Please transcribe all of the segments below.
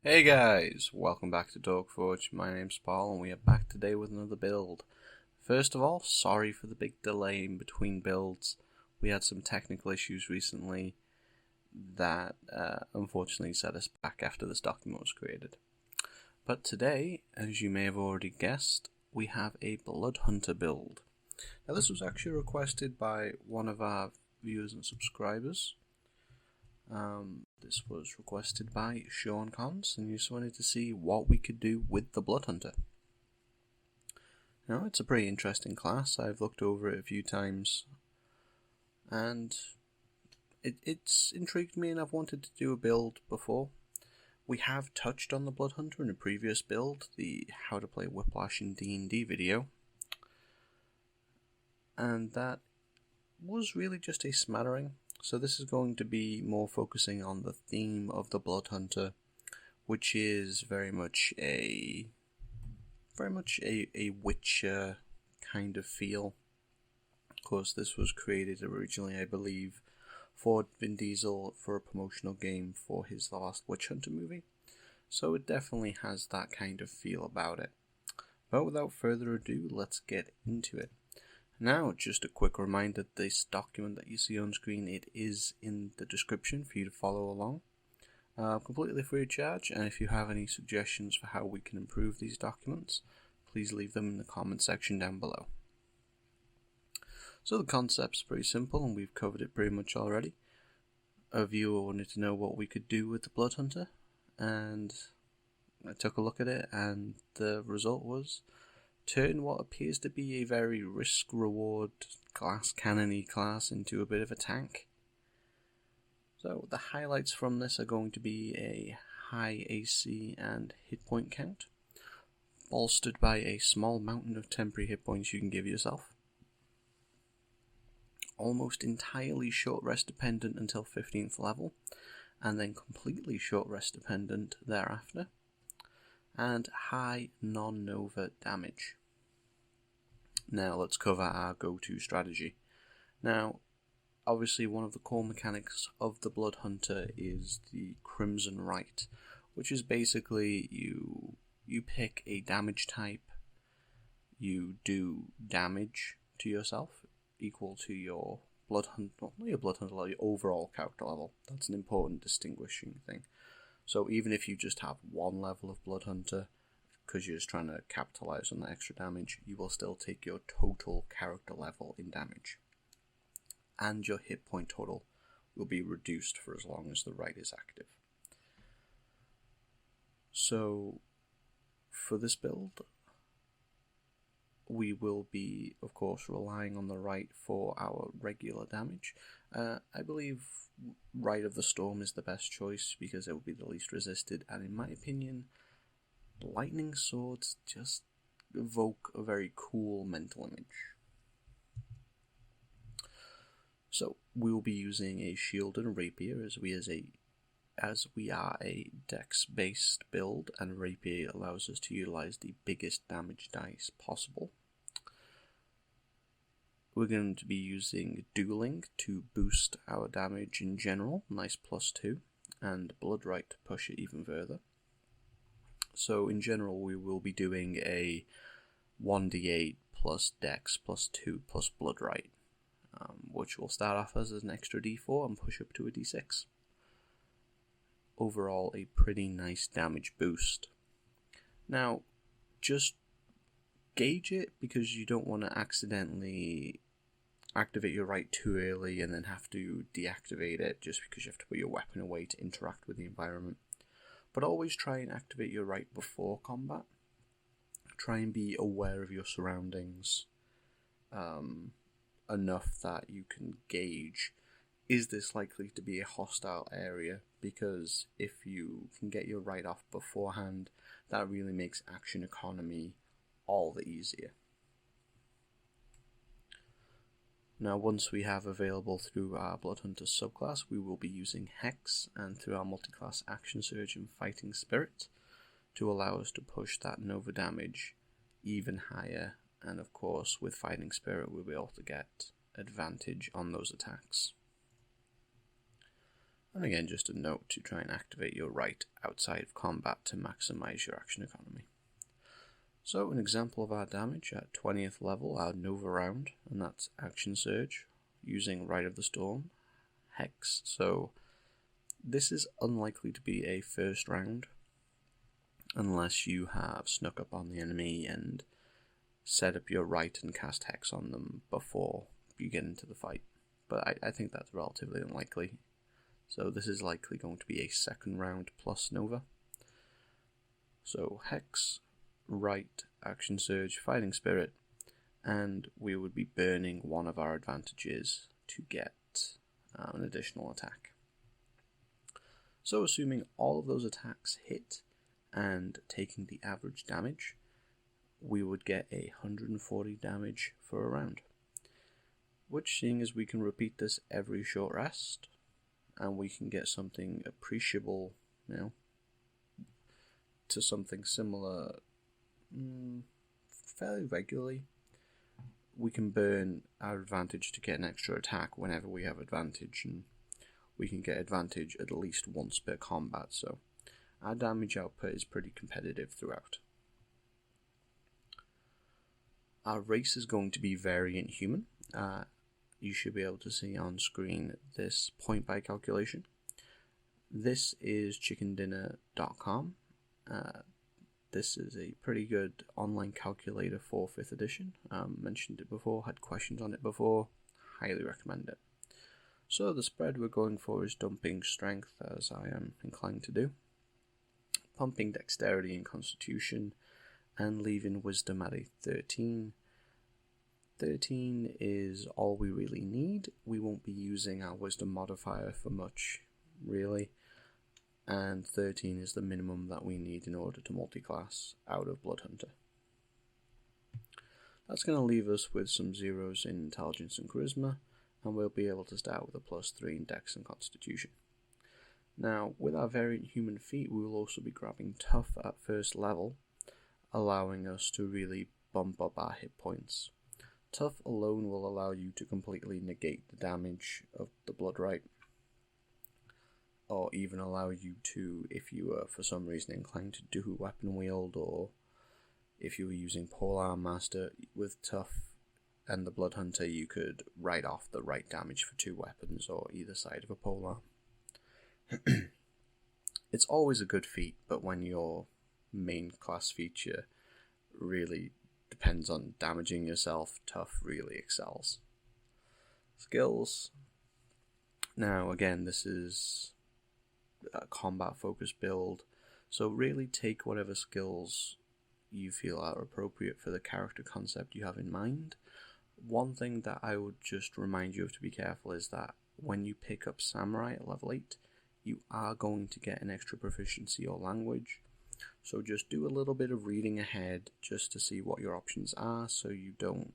Hey guys, welcome back to Dogforge. My name's Paul and we are back today with another build. First of all, sorry for the big delay in between builds. We had some technical issues recently that unfortunately set us back after this document was created. But today, as you may have already guessed, we have a Blood Hunter build. Now this was actually requested by one of our viewers and subscribers. This was requested by Sean Cons, and he just wanted to see what we could do with the Blood Hunter. Now, it's a pretty interesting class. I've looked over it a few times, and it's intrigued me, and I've wanted to do a build before. We have touched on the Blood Hunter in a previous build, the How to Play Whiplash in D&D video, and that was really just a smattering. So this is going to be more focusing on the theme of the Blood Hunter, which is very much a Witcher kind of feel. Of course, this was created originally, I believe, for Vin Diesel for a promotional game for his The Last Witch Hunter movie. So it definitely has that kind of feel about it. But without further ado, let's get into it. Now, just a quick reminder, this document that you see on screen, it is in the description for you to follow along. Completely free of charge, and if you have any suggestions for how we can improve these documents, please leave them in the comment section down below. So the concept's pretty simple, and we've covered it pretty much already. A viewer wanted to know what we could do with the Blood Hunter, and I took a look at it, and the result was turn what appears to be a very risk-reward glass cannon-y class into a bit of a tank. So the highlights from this are going to be a high AC and hit point count, bolstered by a small mountain of temporary hit points you can give yourself. Almost entirely short rest dependent until 15th level, and then completely short rest dependent thereafter. And high non-nova damage. Now let's cover our go-to strategy. Now, obviously one of the core mechanics of the Blood Hunter is the Crimson Rite, which is basically you pick a damage type, you do damage to yourself equal to your Blood Hunter, not your Blood Hunter level, your overall character level. That's an important distinguishing thing. So even if you just have one level of Blood Hunter, because you're just trying to capitalize on the extra damage, you will still take your total character level in damage. And your hit point total will be reduced for as long as the rite is active. So, for this build, we will be, of course, relying on the rite for our regular damage. I believe Rite of the Storm is the best choice because it will be the least resisted, and in my opinion, lightning swords just evoke a very cool mental image. So we will be using a shield and a rapier as we are a dex-based build, and rapier allows us to utilize the biggest damage dice possible. We're going to be using dueling to boost our damage in general, nice +2, and blood rite to push it even further. So in general we will be doing a 1d8 plus dex plus 2 plus blood rite, which will start off as an extra d4 and push up to a d6. Overall a pretty nice damage boost. Now just gauge it, because you don't want to accidentally activate your rite too early and then have to deactivate it just because you have to put your weapon away to interact with the environment. But always try and activate your rite before combat. Try and be aware of your surroundings enough that you can gauge, is this likely to be a hostile area? Because if you can get your rite off beforehand, that really makes action economy all the easier. Now once we have available through our Blood Hunter subclass, we will be using Hex, and through our multiclass Action Surge and Fighting Spirit to allow us to push that Nova damage even higher, and of course with Fighting Spirit we'll be able to get advantage on those attacks. And again, just a note to try and activate your rite outside of combat to maximize your action economy. So an example of our damage at 20th level, our Nova round, and that's Action Surge, using Rite of the Storm, Hex. So this is unlikely to be a first round, unless you have snuck up on the enemy and set up your rite and cast Hex on them before you get into the fight. But I think that's relatively unlikely. So this is likely going to be a second round plus Nova. So Hex, Rite, Action Surge, Fighting Spirit, and we would be burning one of our advantages to get an additional attack. So assuming all of those attacks hit and taking the average damage, we would get 140 damage for a round. Which, seeing as we can repeat this every short rest, and we can get something appreciable, to something similar fairly regularly, we can burn our advantage to get an extra attack whenever we have advantage, and we can get advantage at least once per combat, so our damage output is pretty competitive throughout. Our race is going to be variant human. You should be able to see on screen this point by calculation. This is chickendinner.com. This is a pretty good online calculator for 5th edition. Mentioned it before, had questions on it before. Highly recommend it. So the spread we're going for is dumping strength, as I am inclined to do, pumping dexterity and constitution, and leaving wisdom at a 13. 13 is all we really need. We won't be using our wisdom modifier for much, really. And 13 is the minimum that we need in order to multi-class out of Bloodhunter. That's going to leave us with some zeros in intelligence and charisma, and we'll be able to start with a +3 in dex and constitution. Now, with our variant human feat, we will also be grabbing tough at first level, allowing us to really bump up our hit points. Tough alone will allow you to completely negate the damage of the blood rite, or even allow you to, if you were for some reason inclined to do weapon wield, or if you were using Polearm Master, with Tough and the Blood Hunter you could write off the right damage for 2 weapons or either side of a polearm. It's always a good feat, but when your main class feature really depends on damaging yourself, Tough really excels. Skills. Now again, this is a combat focused build, so really take whatever skills you feel are appropriate for the character concept you have in mind. One thing that I would just remind you of to be careful is that when you pick up Samurai at level 8, you are going to get an extra proficiency or language, so just do a little bit of reading ahead just to see what your options are, so you don't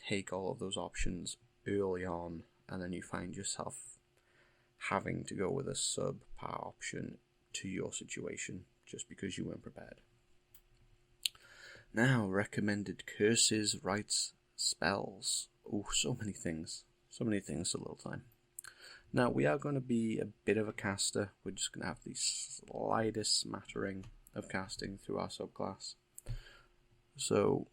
take all of those options early on and then you find yourself having to go with a subpar option to your situation just because you weren't prepared. Now, recommended curses, rites, spells. Oh, so many things. So many things, a little time. Now, we are going to be a bit of a caster. We're just going to have the slightest smattering of casting through our subclass. So,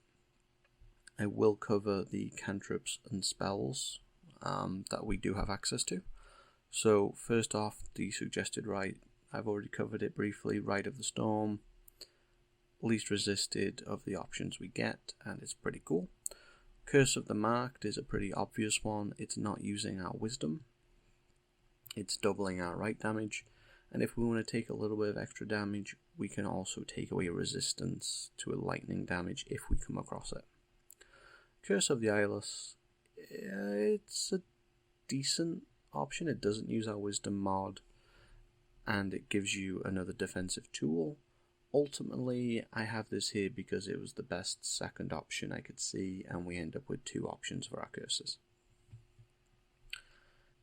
I will cover the cantrips and spells that we do have access to. So, first off, the suggested rite. I've already covered it briefly. Rite of the Storm. Least resisted of the options we get, and it's pretty cool. Curse of the Marked is a pretty obvious one. It's not using our wisdom. It's doubling our rite damage, and if we want to take a little bit of extra damage, we can also take away resistance to a lightning damage if we come across it. Curse of the Eyeless, it's a decent option. It doesn't use our wisdom mod, and it gives you another defensive tool. Ultimately, I have this here because it was the best second option I could see, and we end up with 2 options for our curses.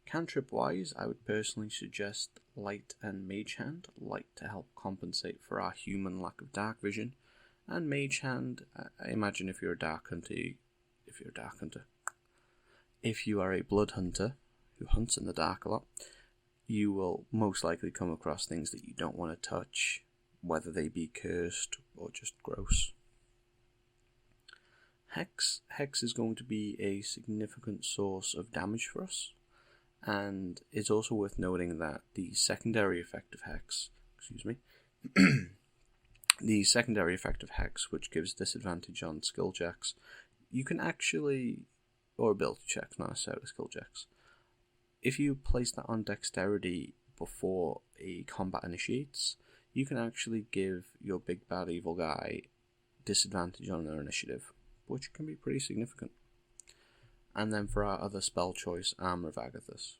Cantrip-wise, I would personally suggest Light and Mage Hand. Light to help compensate for our human lack of dark vision, and Mage Hand, I imagine if you're a dark hunter, if you are a blood hunter who hunts in the dark a lot, you will most likely come across things that you don't want to touch, whether they be cursed or just gross. Hex is going to be a significant source of damage for us, and it's also worth noting that the secondary effect of Hex, the secondary effect of Hex, which gives disadvantage on skill checks, you can actually, or ability checks, not necessarily skill checks, if you place that on dexterity before a combat initiates, you can actually give your big bad evil guy disadvantage on their initiative, which can be pretty significant. And then for our other spell choice, Armor of Agathis.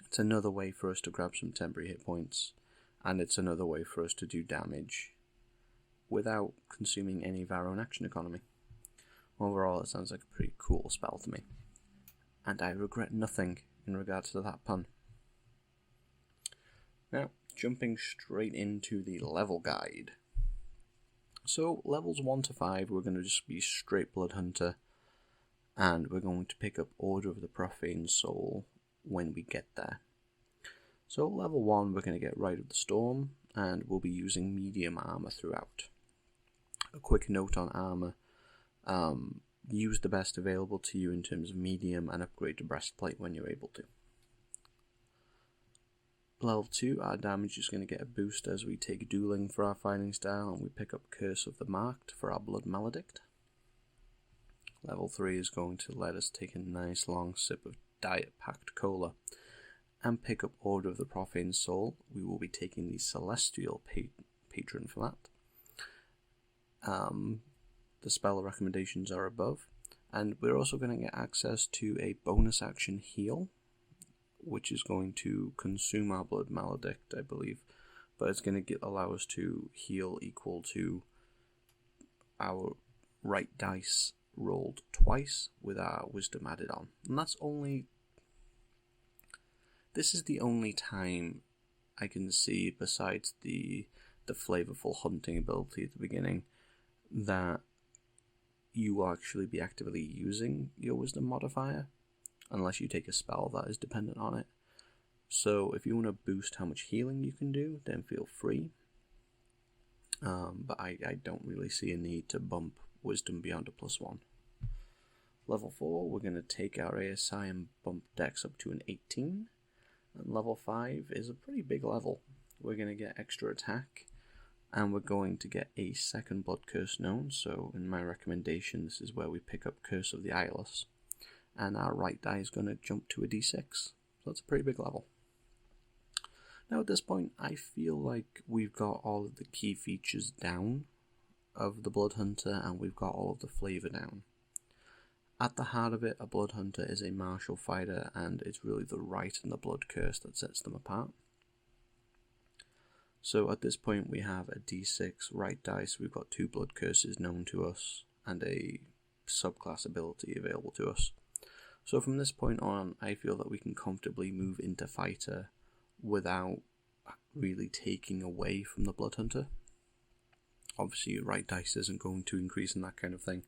It's another way for us to grab some temporary hit points, and it's another way for us to do damage without consuming any of our own action economy. Overall, it sounds like a pretty cool spell to me, and I regret nothing in regards to that pun. Now, jumping straight into the level guide. So, levels 1 to 5, we're going to just be straight Blood Hunter, and we're going to pick up Order of the Profane Soul when we get there. So, level 1, we're going to get Rite of the Storm, and we'll be using medium armor throughout. A quick note on armor, use the best available to you in terms of medium and upgrade to breastplate when you're able to. Level 2, our damage is going to get a boost as we take Dueling for our fighting style and we pick up Curse of the Marked for our Blood Maledict. Level 3 is going to let us take a nice long sip of Diet Packed Cola and pick up Order of the Profane Soul. We will be taking the Celestial Patron for that. The spell recommendations are above, and we're also going to get access to a bonus action heal, which is going to consume our Blood Maledict, I believe, but it's going to allow us to heal equal to our right dice rolled twice with our wisdom added on. And this is the only time I can see, besides the flavorful hunting ability at the beginning, that you will actually be actively using your wisdom modifier, unless you take a spell that is dependent on it. So if you want to boost how much healing you can do, then feel free. But I don't really see a need to bump wisdom beyond a +1. Level 4, we're going to take our ASI and bump Dex up to an 18. And level 5 is a pretty big level. We're going to get extra attack, and we're going to get a second Blood Curse known. So in my recommendation, this is where we pick up Curse of the Eyeless. And our right die is going to jump to a d6. So that's a pretty big level. Now at this point, I feel like we've got all of the key features down of the Blood Hunter, and we've got all of the flavour down. At the heart of it, a Blood Hunter is a martial fighter, and it's really the rite and the Blood Curse that sets them apart. So at this point we have a d6 right dice, we've got 2 Blood Curses known to us, and a subclass ability available to us. So from this point on, I feel that we can comfortably move into fighter without really taking away from the Blood Hunter. Obviously your right dice isn't going to increase in that kind of thing,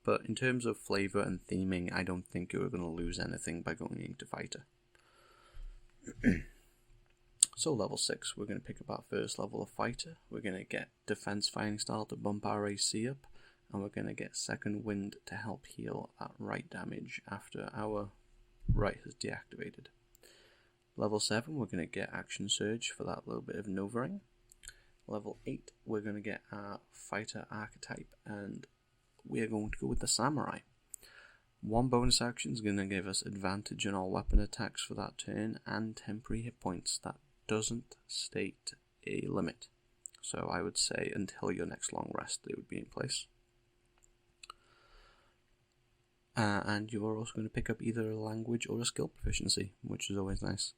but in terms of flavour and theming, I don't think you're going to lose anything by going into fighter. So level 6, we're going to pick up our first level of fighter. We're going to get defense fighting style to bump our AC up, and we're going to get second wind to help heal that right damage after our right has deactivated. Level 7, we're going to get action surge for that little bit of novering. Level 8, we're going to get our fighter archetype, and we are going to go with the samurai. One bonus action is going to give us advantage on all weapon attacks for that turn, and temporary hit points. That doesn't state a limit, so I would say until your next long rest they would be in place. And you're also going to pick up either a language or a skill proficiency, which is always nice.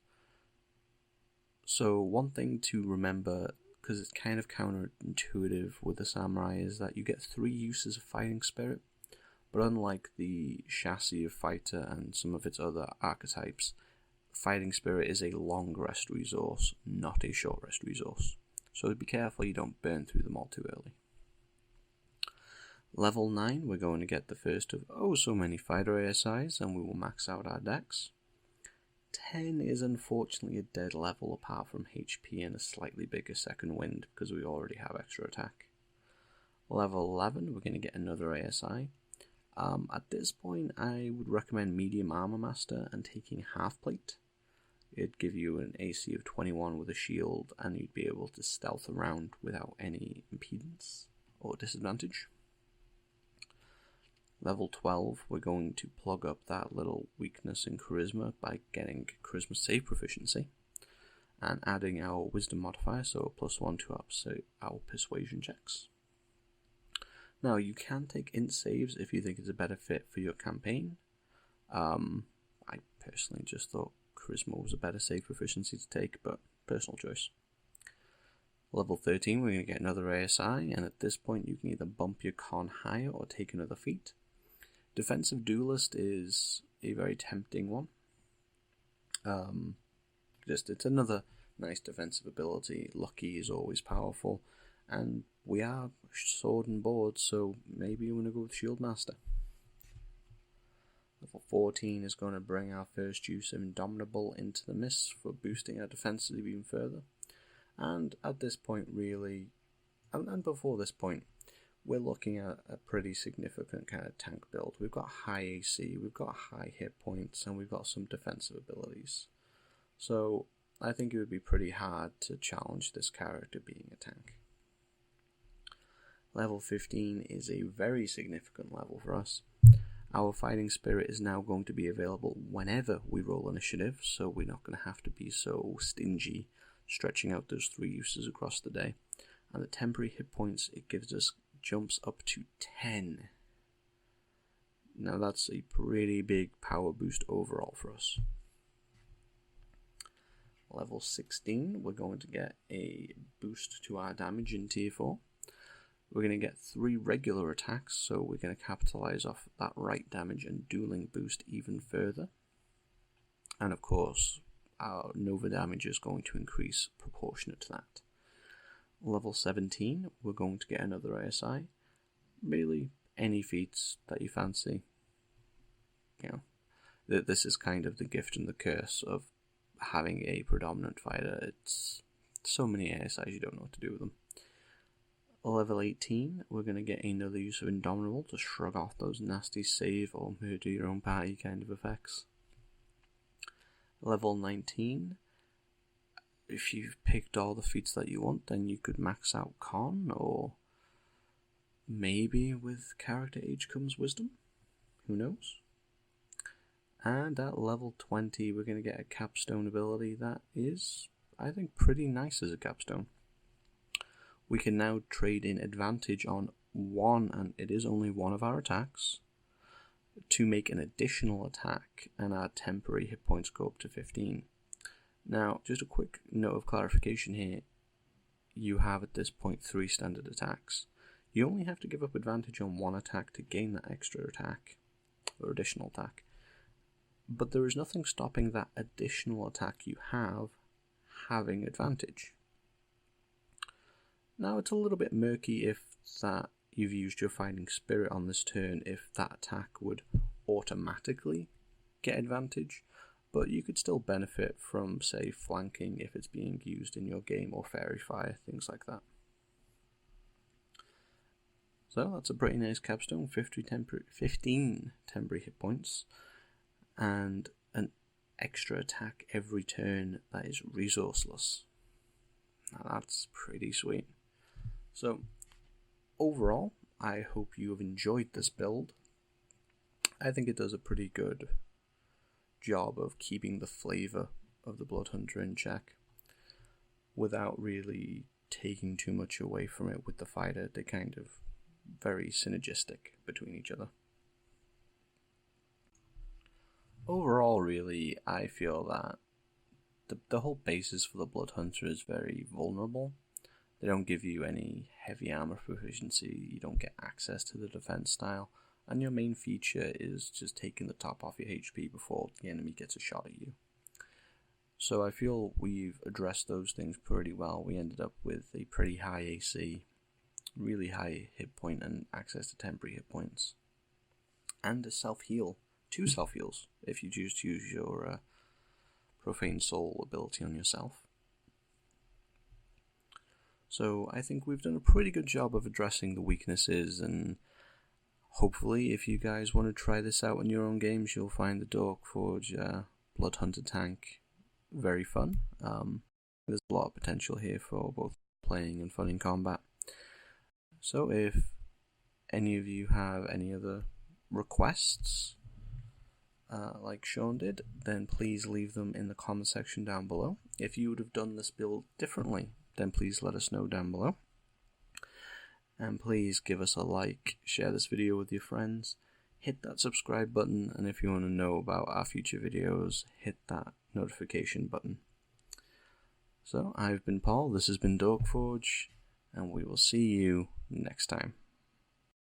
So one thing to remember, because it's kind of counterintuitive with the samurai, is that you get 3 uses of fighting spirit, but unlike the chassis of fighter and some of its other archetypes, fighting spirit is a long rest resource, not a short rest resource. So be careful you don't burn through them all too early. Level 9, we're going to get the first of so many fighter ASIs, and we will max out our dex. 10 is unfortunately a dead level apart from HP and a slightly bigger second wind because we already have extra attack. Level 11, we're going to get another ASI. At this point, I would recommend Medium Armor Master and taking Half Plate. It'd give you an AC of 21 with a shield, and you'd be able to stealth around without any impedance or disadvantage. Level 12, we're going to plug up that little weakness in Charisma by getting Charisma Save Proficiency and adding our Wisdom modifier, so a +1 to our Persuasion checks. Now, you can take int saves if you think it's a better fit for your campaign. I personally just thought Charisma was a better save proficiency to take, but personal choice. Level 13, we're going to get another ASI, and at this point you can either bump your con higher or take another feat. Defensive Duelist is a very tempting one. It's another nice defensive ability. Lucky is always powerful, and we are sword and board, so maybe you want to go with Shield Master. Level 14 is going to bring our first use of Indomitable into the mist for boosting our defenses even further. And at this point, really, and before this point, we're looking at a pretty significant kind of tank build. We've got high AC, we've got high hit points, and we've got some defensive abilities. So I think it would be pretty hard to challenge this character being a tank. Level 15 is a very significant level for us. Our fighting spirit is now going to be available whenever we roll initiative, so we're not going to have to be so stingy stretching out those 3 uses across the day. And the temporary hit points it gives us jumps up to 10. Now that's a pretty big power boost overall for us. Level 16, we're going to get a boost to our damage in tier 4. We're going to get 3 regular attacks, so we're going to capitalize off that right damage and dueling boost even further. And of course, our Nova damage is going to increase proportionate to that. Level 17, we're going to get another ASI. Really, any feats that you fancy. This is kind of the gift and the curse of having a predominant fighter. It's so many ASIs you don't know what to do with them. Level 18, we're going to get another use of Indomitable to shrug off those nasty save or murder your own party kind of effects. Level 19, if you've picked all the feats that you want, then you could max out Con, or maybe with character age comes Wisdom, who knows? And at level 20, we're going to get a capstone ability that is, I think, pretty nice as a capstone. We can now trade in advantage on one, and it is only one of our attacks, to make an additional attack, and our temporary hit points go up to 15. Now, just a quick note of clarification here. You have at this point 3 standard attacks. You only have to give up advantage on one attack to gain that extra attack, or additional attack. But there is nothing stopping that additional attack you have having advantage. Now, it's a little bit murky if that you've used your fighting spirit on this turn, if that attack would automatically get advantage, but you could still benefit from, say, flanking if it's being used in your game, or fairy fire, things like that. So that's a pretty nice capstone, 15 temporary hit points, and an extra attack every turn that is resourceless. Now that's pretty sweet. So, overall, I hope you have enjoyed this build. I think it does a pretty good job of keeping the flavour of the Bloodhunter in check without really taking too much away from it with the fighter. They're kind of very synergistic between each other. Overall, really, I feel that the whole basis for the Bloodhunter is very vulnerable. They don't give you any heavy armor proficiency, you don't get access to the defense style, and your main feature is just taking the top off your HP before the enemy gets a shot at you. So I feel we've addressed those things pretty well. We ended up with a pretty high AC, really high hit point, and access to temporary hit points. And a self-heal, 2 self-heals, if you choose to use your Profane Soul ability on yourself. So I think we've done a pretty good job of addressing the weaknesses, and hopefully if you guys want to try this out in your own games, you'll find the Dorkforge Blood Hunter tank very fun. There's a lot of potential here for both playing and fun in combat. So if any of you have any other requests, like Sean did, then please leave them in the comment section down below. If you would have done this build differently, then please let us know down below. And please give us a like, share this video with your friends, hit that subscribe button, and if you want to know about our future videos, hit that notification button. So, I've been Paul, this has been Dorkforge, and we will see you next time.